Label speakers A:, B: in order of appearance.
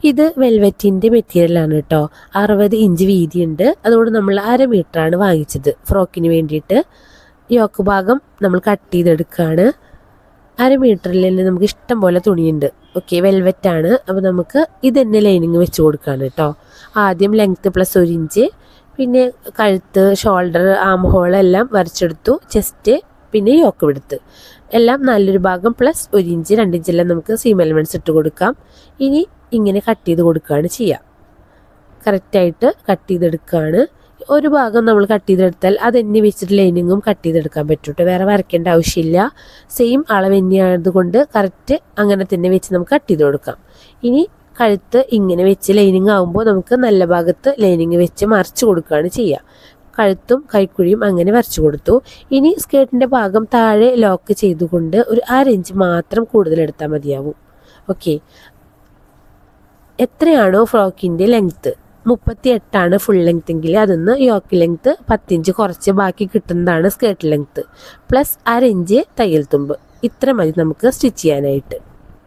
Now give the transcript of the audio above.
A: ഇത് വെൽവെറ്റിൻ്റെ മെറ്റീരിയലാണ് കേട്ടോ. 60 ഇഞ്ച് വീതിയുണ്ട്. അതുകൊണ്ട് നമ്മൾ 1/2 മീറ്ററാണ് വാങ്ങിച്ചത് ഫ്രോക്കിന് വേണ്ടിയിട്ട്. യോക്ക് ഭാഗം നമ്മൾ കട്ട് ചെയ്തെടുക്കുകയാണ്. 1/2 മീറ്ററിൽ തന്നെ നമുക്ക് ഇഷ്ടം പോലെ തുണിയുണ്ട്. ഓക്കെ, വെൽവെറ്റാണ്. അപ്പോൾ നമുക്ക് ഇത് തന്നെ ലൈനിങ് വെച്ച് കൊടുക്കുകയാണ് കേട്ടോ. ആദ്യം ലെങ്ത്ത് പ്ലസ് 1 ഇഞ്ച്, പിന്നെ കഴുത്ത്, ഷോൾഡർ, ആം ഹോൾ എല്ലാം വരച്ചെടുത്തു. ചെസ്റ്റ്, പിന്നെ യോക്ക് വിടുത്ത് എല്ലാം നല്ലൊരു ഭാഗം പ്ലസ് 1 ഇഞ്ച് 2 ഇഞ്ചെല്ലാം നമുക്ക് സീം എലമെൻറ്റ്സ് ഇട്ട് കൊടുക്കാം. ഇനി ഇങ്ങനെ കട്ട് ചെയ്ത് കൊടുക്കുകയാണ് ചെയ്യുക. കറക്റ്റായിട്ട് കട്ട് ചെയ്തെടുക്കുകയാണ്. ഒരു ഭാഗം നമ്മൾ കട്ട് ചെയ്തെടുത്താൽ അതെന്നെ വെച്ചിട്ട് ലൈനിങ്ങും കട്ട് ചെയ്തെടുക്കാൻ പറ്റും കേട്ടോ. വേറെ വരയ്ക്കേണ്ട ആവശ്യമില്ല. സെയിം അളവ് തന്നെയായതുകൊണ്ട് കറക്റ്റ് അങ്ങനെ തന്നെ വെച്ച് നമുക്ക് കട്ട് ചെയ്ത് കൊടുക്കാം. ഇനി കഴുത്ത് ഇങ്ങനെ വെച്ച് ലൈനിങ് ആകുമ്പോൾ നമുക്ക് നല്ല ഭാഗത്ത് ലൈനിങ് വെച്ച് മറിച്ച് കൊടുക്കുകയാണ് ചെയ്യുക. കഴുത്തും കൈക്കുഴിയും അങ്ങനെ വരച്ചു കൊടുത്തു. ഇനി സ്കേർട്ടിൻ്റെ ഭാഗം താഴെ ലോക്ക് ചെയ്തുകൊണ്ട് ഒരു 1/2 ഇഞ്ച് മാത്രം കൂടുതൽ എടുത്താൽ മതിയാവും. ഓക്കെ, എത്രയാണോ ഫ്രോക്കിൻ്റെ ലെങ്ത്ത്, 38 ഫുൾ ലെങ്ത്ത് എങ്കിൽ അതൊന്ന് യോക്ക് ലെങ്ത്ത് 10 ഇഞ്ച് കുറച്ച് ബാക്കി കിട്ടുന്നതാണ് സ്കേർട്ട് ലെങ്ത്ത്, പ്ലസ് 1/2 ഇഞ്ച് തയ്യൽ തുമ്പ്. ഇത്ര മതി നമുക്ക് സ്റ്റിച്ച് ചെയ്യാനായിട്ട്.